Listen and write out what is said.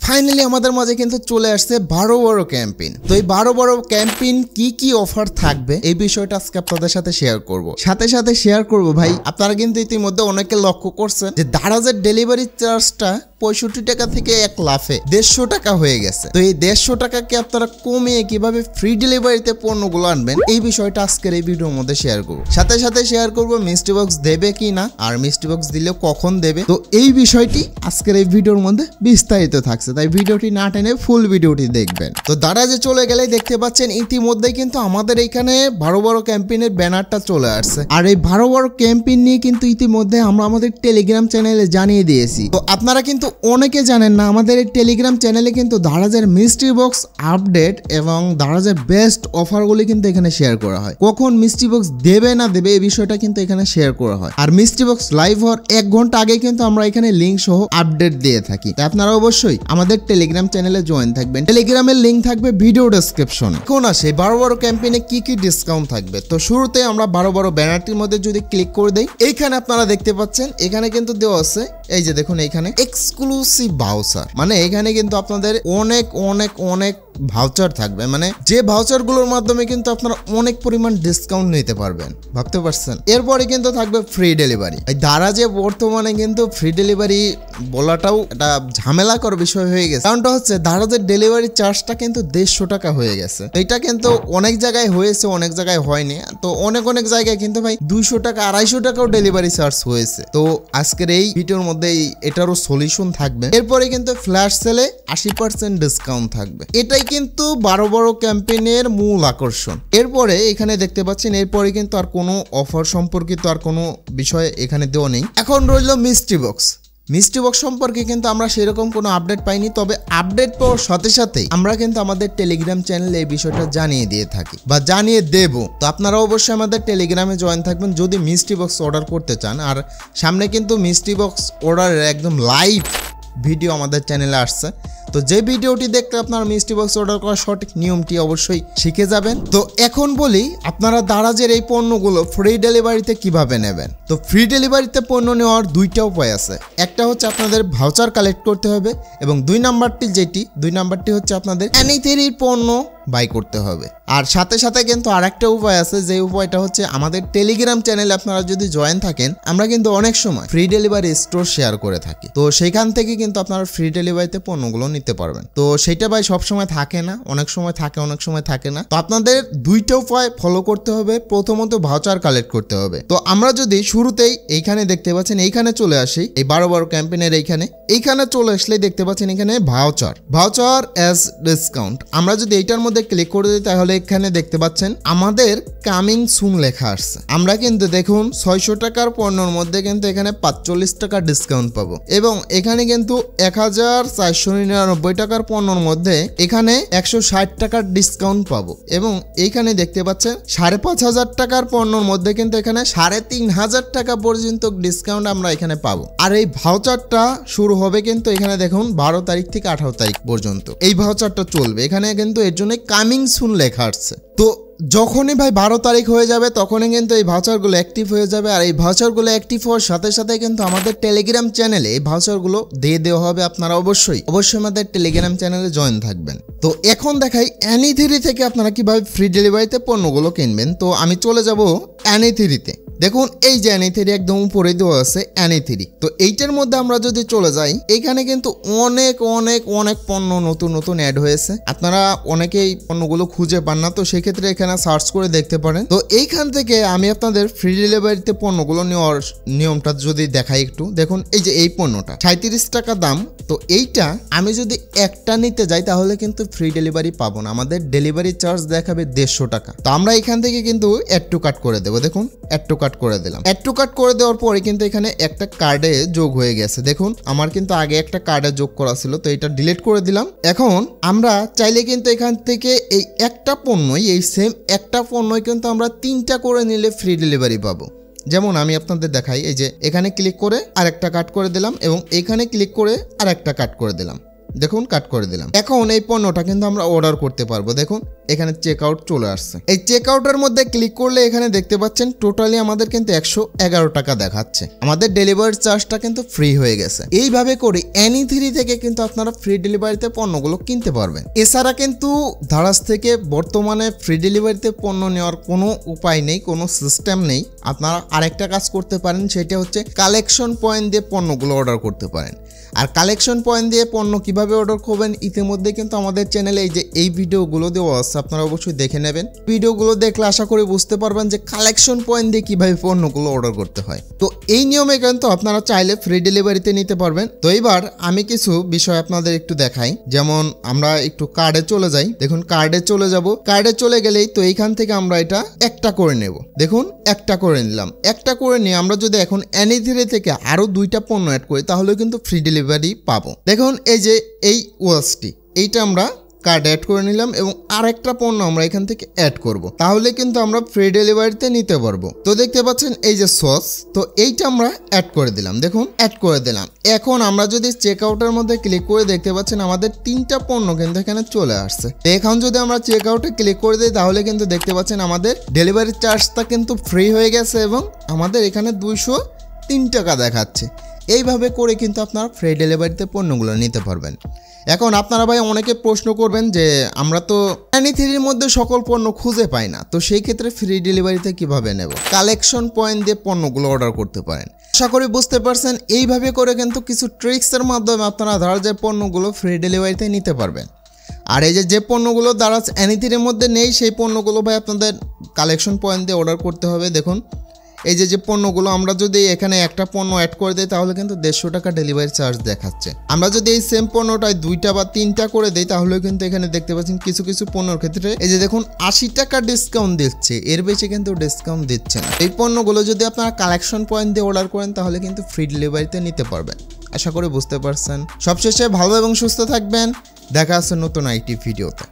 Finally আমাদের মাঝে কিন্তু চলে আসছে 12 বড় ক্যাম্পেইন। তো এই 12 বড় ক্যাম্পেইন কি অফার থাকবে এই বিষয়টা আজকে আপনাদের সাথে শেয়ার করব। সাথে শেয়ার করব ভাই, আপনারা কিন্তু ইতিমধ্যে অনেকে লক্ষ্য করছেন যে দারাজের ডেলিভারি চার্জটা 65 টাকা থেকে 1 লাফে 150 টাকা হয়ে গেছে। তো এই 150 টাকাকে আপনারা কমিয়ে কিভাবে ফ্রি ডেলিভারিতে পণ্যগুলো আনবেন এই বিষয়টা আজকের এই ভিডিওর মধ্যে শেয়ার করব। সাথে শেয়ার করব মিস্ট্রি বক্স দেবে কি না, আর মিস্ট্রি বক্স দিলে কখন দেবে। তো এই বিষয়টি আজকের এই ভিডিওর মধ্যে বিস্তারিত থাকছে, তাই ভিডিওটি না টেনে ফুল ভিডিওটি দেখবেন। তো দারাজে চলে গেলেই দেখতে পাচ্ছেন ইতিমধ্যে কিন্তু আমাদের এখানে 12 বড় ক্যাম্পেইনের ব্যানারটা চলে আসছে। আর এই 12 বড় ক্যাম্পেইন নিয়ে কিন্তু ইতিমধ্যে আমরা আমাদের টেলিগ্রাম চ্যানেলে জানিয়ে দিয়েছি। তো আপনারা কিন্তু অনেকে জানেন না, আমাদের এই টেলিগ্রাম চ্যানেলে কিন্তু দারাজের মিস্ট্রি বক্স আপডেট এবং দারাজের বেস্ট অফারগুলি কিন্তু এখানে শেয়ার করা হয়। কখন মিস্ট্রি বক্স দেবে না দেবে এই বিষয়টা কিন্তু এখানে শেয়ার করা হয়। আর মিস্ট্রি বক্স লাইভ হওয়ার 1 ঘন্টা আগে কিন্তু আমরা এখানে লিঙ্ক সহ আপডেট দিয়ে থাকি। তাই আপনারা অবশ্যই আমাদের টেলিগ্রাম চ্যানেলে জয়েন থাকবেন। টেলিগ্রামের লিঙ্ক থাকবে ভিডিও ডেসক্রিপশনে। এখন আসে 12 বড় ক্যাম্পেইনে কি ডিসকাউন্ট থাকবে। তো শুরুতে আমরা 12 বড় ব্যানারটির মধ্যে যদি ক্লিক করে দেই, এইখানে আপনারা দেখতে পাচ্ছেন এখানে কিন্তু দেওয়া আছে, এই যে দেখুন এইখানে এক্সক্লুসিভ ভাউচার, মানে এখানে কিন্তু আপনাদের অনেক ভাউচার থাকবে, মানে যে ভাউচার গুলোর মাধ্যমে কিন্তু আপনারা অনেক পরিমাণ ডিসকাউন্ট নিতে পারবেন, ভাবতে পারছেন। এরপরে কিন্তু থাকবে ফ্রি ডেলিভারি। এই দারাজে বর্তমানে কিন্তু ফ্রি ডেলিভারি বলাটাও একটা ঝামেলাকর বিষয় হয়ে গেছে। কারণটা হচ্ছে দারাজের ডেলিভারি চার্জটা কিন্তু 150 টাকা হয়ে গেছে। এটা কিন্তু অনেক জায়গায় হয়েছে, অনেক জায়গায় হয়নি। তো অনেক জায়গায় কিন্তু ভাই 200 টাকা 250 টাকাও ডেলিভারি চার্জ হয়েছে। তো আজকের এই ভিডিওর মধ্যে এটারও সলিউশন থাকবে। এরপরে কিন্তু ফ্ল্যাশ সেলে 80% ডিসকাউন্ট থাকবে। এটাই কিন্তু 12 বড় ক্যাম্পেইনের মূল আকর্ষণ। এরপরে এখানে দেখতে পাচ্ছেন এরপরে কিন্তু আর কোনো অফার সম্পর্কিত আর কোনো বিষয় এখানে দেওয়া নেই। এখন রইল মিস্ট্রি বক্স। মিস্ট্রি বক্স সম্পর্কে কিন্তু আমরা সেরকম কোনো আপডেট পাইনি, তবে আপডেট পাওয়ার সাথে আমরা কিন্তু আমাদের টেলিগ্রাম চ্যানেলে এই বিষয়টা জানিয়ে দিয়ে থাকি বা জানিয়ে দেব। তো আপনারা অবশ্যই আমাদের টেলিগ্রামে জয়েন থাকবেন যদি মিস্ট্রি বক্স অর্ডার করতে চান। আর সামনে কিন্তু মিস্ট্রি বক্স অর্ডারের একদম লাইভ ভিডিও আমাদের চ্যানেলে আসছে। তো যে ভিডিওটি দেখতে আপনারা মিস্ট্রি বক্স অর্ডার করার সঠিক নিয়মটি অবশ্যই শিখে যাবেন। তো এখন বলি আপনারা দারাজের এই পণ্যগুলো ফ্রি ডেলিভারিতে কিভাবে নেবেন। তো ফ্রি ডেলিভারিতে পণ্য নেওয়ার দুইটা উপায় আছে। একটা হচ্ছে আপনাদের ভাউচার কালেক্ট করতে হবে, এবং দুই নাম্বারটি হচ্ছে আপনাদের এনিথেরির পণ্য বাই করতে হবে। আর সাথে কিন্তু আরেকটা উপায় আছে, যে উপায়টা হচ্ছে আমাদের টেলিগ্রাম চ্যানেলে আপনারা যদি জয়েন থাকেন, আমরা কিন্তু অনেক সময় ফ্রি ডেলিভারি স্টোর শেয়ার করে থাকি। তো সেখান থেকে কিন্তু আপনারা ফ্রি ডেলিভারিতে পণ্যগুলো নিতে পারবেন। তো সেটা ভাই সব সময় থাকে না, অনেক সময় থাকে, অনেক সময় থাকে না। তো আপনাদের দুইটা উপায় ফলো করতে হবে। প্রথমত ভাউচার কালেক্ট করতে হবে। তো আমরা যদি শুরুতেই এইখানে দেখতে পাচ্ছেন এইখানে চলে আসি, এই 12 বড় ক্যাম্পেইনের এইখানে চলে আসলে দেখতে পাচ্ছেন এখানে ভাউচার অ্যাজ ডিসকাউন্ট। আমরা যদি এইটার মধ্যে ক্লিক করে দিই তাহলে এখানে দেখতে পাচ্ছেন আমাদের কামিং সুন লেখা আসছে। আমরা কিন্তু দেখুন 600 টাকার পণ্যের মধ্যে কিন্তু এখানে 45 টাকা ডিসকাউন্ট পাবো, এবং এখানে কিন্তু 1499 টাকার পণ্যের মধ্যে এখানে 160 টাকার ডিসকাউন্ট পাবো, এবং এইখানে দেখতে পাচ্ছেন 5500 টাকার পণ্যের মধ্যে কিন্তু এখানে 3500 টাকা পর্যন্ত ডিসকাউন্ট আমরা এখানে পাবো। আর এই ভাউচারটা শুরু হবে কিন্তু এখানে দেখুন 12 তারিখ থেকে 18 তারিখ পর্যন্ত এই ভাউচারটা চলবে। এখানে কিন্তু এর জন্য কামিং সুন লেখা আসছে। তো যখনই ভাই 12 তারিখ হয়ে যাবে তখনই কিন্তু এই ভাউচারগুলো অ্যাক্টিভ হয়ে যাবে। আর এই ভাউচারগুলো অ্যাক্টিভ হওয়ার সাথে কিন্তু আমাদের টেলিগ্রাম চ্যানেলে এই ভাউচারগুলো দিয়ে দেওয়া হবে। আপনারা অবশ্যই আমাদের টেলিগ্রাম চ্যানেলে জয়েন থাকবেন। তো এখন দেখাই অ্যানিথেরি থেকে আপনারা কিভাবে ফ্রি ডেলিভারিতে পণ্যগুলো কিনবেন। তো আমি চলে যাব অ্যানিথেরিতে। দেখুন এই যে অ্যানিথেরি একদম উপরে দেওয়া আছে অ্যানিথেরি। তো এইটার মধ্যে আমরা যদি চলে যাই, এখানে কিন্তু অনেক পণ্য নতুন অ্যাড হয়েছে। আপনারা অনেকেই পণ্যগুলো খুঁজে পান না, তো সেক্ষেত্রে এখানে সার্চ করে দেখতে পারেন। তো এইখান থেকে আমি আপনাদের ফ্রি ডেলিভারিতে পণ্যগুলো নেওয়ার নিয়মটা যদি দেখাই একটু, দেখুন এই যে এই পণ্যটা 37 টাকা দাম। তো এইটা আমি যদি একটা নিতে যাই তাহলে কিন্তু ফ্রি ডেলিভারি পাবো না, আমাদের ডেলিভারি চার্জ দেখাবে 150 টাকা। তো আমরা এখান থেকে কিন্তু অ্যাড টু কার্ট করে দেবো। দেখুন অ্যাড টু কার্ট করে দিলাম। অ্যাড টু কার্ট করে দেওয়ার পরে কিন্তু এখানে একটা কার্ডে যোগ হয়ে গেছে। দেখুন আমার কিন্তু আগে একটা কার্ডে যোগ করা ছিল, তো এটা ডিলিট করে দিলাম। এখন আমরা চাইলে কিন্তু এখান থেকে এই একটা পণ্যই, এই সেম একটা পণ্যই কিন্তু আমরা 3টা করে নিলে ফ্রি ডেলিভারি পাবো। যেমন আমি আপনাদের দেখাই, এই যে এখানে ক্লিক করে আরেকটা কাট করে দিলাম, এবং এখানে ক্লিক করে আরেকটা কাট করে দিলাম। দেখুন কাট করে দিলাম। এখন এই পণ্যটা কিন্তু আমরা অর্ডার করতে পারবো। দেখুন এখানে চেক আউট চলে আসছে। এই চেক আউটের মধ্যে ক্লিক করলে এখানে দেখতে পাচ্ছেন টোটালি আমাদের কিন্তু 111 টাকা দেখাচ্ছে। আমাদের ডেলিভারি চার্জটা কিন্তু ফ্রি হয়ে গেছে। এইভাবে করে এনি3 থেকে কিন্তু আপনারা ফ্রি ডেলিভারিতে পণ্যগুলো কিনতে পারবেন। এছাড়া কিন্তু দারাজ থেকে বর্তমানে ফ্রি ডেলিভারিতে পণ্য নেওয়ার কোনো উপায় নেই, কোনো সিস্টেম নেই। আপনারা আরেকটা কাজ করতে পারেন, সেটা হচ্ছে কালেকশন পয়েন্ট দিয়ে পণ্যগুলো অর্ডার করতে পারেন। আর কালেকশন পয়েন্ট দিয়ে পণ্য কিভাবে অর্ডার করবেন ইতিমধ্যে কিন্তু আমাদের চ্যানেলে এই ভিডিওগুলো দেওয়া আছে, আপনারা অবশ্যই দেখে নেবেন। ভিডিওগুলো দেখলে আশা করি বুঝতে পারবেন যে কালেকশন পয়েন্ট দিয়ে কিভাবে পণ্যগুলো অর্ডার করতে হয়। তো এই নিয়মে কিন্তু আপনারা চাইলে ফ্রি ডেলিভারিতে নিতে পারবেন। তো এবার আমি কিছু বিষয় আপনাদের একটু দেখাই। যেমন আমরা একটু কার্ডে চলে যাই। দেখুন কার্ডে চলে যাব। কার্ডে চলে গেলেই তো এইখান থেকে আমরা এটা একটা করে নেব। দেখুন একটা করে নিলাম। একটা করে নিয়ে আমরা যদি এখন এনি3 থেকে আরো 2টা পণ্য অ্যাড করি তাহলে কিন্তু ফ্রি ডেলিভারি পাবো। দেখুন এই যে এই ওয়াচটি, এইটা আমরা কার্ড অ্যাড করে নিলাম এবং আরেকটা পণ্য আমরা এখান থেকে অ্যাড করব, তাহলে কিন্তু আমরা ফ্রি ডেলিভারিতে নিতে পারবো। তো দেখতে পাচ্ছেন এই যে সস, তো এইটা আমরা অ্যাড করে দিলাম। দেখুন অ্যাড করে দিলাম। এখন আমরা যদি চেক আউটের মধ্যে ক্লিক করে দেখতে পাচ্ছেন আমাদের 3টা পণ্য কিন্তু এখানে চলে আসছে। এখন যদি আমরা চেক আউটে ক্লিক করে দিই তাহলে কিন্তু দেখতে পাচ্ছেন আমাদের ডেলিভারি চার্জটা কিন্তু ফ্রি হয়ে গেছে এবং আমাদের এখানে 203 টাকা দেখাচ্ছে। এইভাবে করে কিন্তু আপনারা ফ্রি ডেলিভারিতে পণ্যগুলো নিতে পারবেন। এখন আপনারা ভাই অনেকে প্রশ্ন করবেন যে আমরা তো এনি3 মধ্যে সকল পণ্য খুঁজে পাই না, তো সেই ক্ষেত্রে ফ্রি ডেলিভারিতে কিভাবে নেব? কালেকশন পয়েন্ট দিয়ে পণ্যগুলো অর্ডার করতে পারেন। আশা করি বুঝতে পারছেন। এইভাবে করে কিন্তু কিছু ট্রিক্সের মাধ্যমে আপনারা দারাজের পণ্যগুলো ফ্রি ডেলিভারিতে নিতে পারবেন। আর এই যে পণ্যগুলো দারাজ এনি3 মধ্যে নেই সেই পণ্যগুলো ভাই আপনাদের কালেকশন পয়েন্ট দিয়ে অর্ডার করতে হবে। দেখুন এই যে পণ্যগুলো আমরা যদি এখানে একটা পণ্য অ্যাড করে দিই তাহলে কিন্তু 150 টাকা ডেলিভারি চার্জ দেখাচ্ছে। আমরা যদি এই সেম পণ্যটায় 2টা বা 3টা করে দিই তাহলে কিন্তু এখানে দেখতে পাচ্ছেন কিছু কিছু পণ্যের ক্ষেত্রে এই যে দেখুন 80 টাকা ডিসকাউন্ট দিচ্ছে, এর বেশি কিন্তু ডিসকাউন্ট দিচ্ছে না। এই পণ্যগুলো যদি আপনারা কালেকশন পয়েন্ট দিয়ে অর্ডার করেন তাহলে কিন্তু ফ্রি ডেলিভারিতে নিতে পারবেন। আশা করি বুঝতে পারছেন। সবশেষে ভালো এবং সুস্থ থাকবেন। দেখা হচ্ছে নতুন আইটি ভিডিওতে।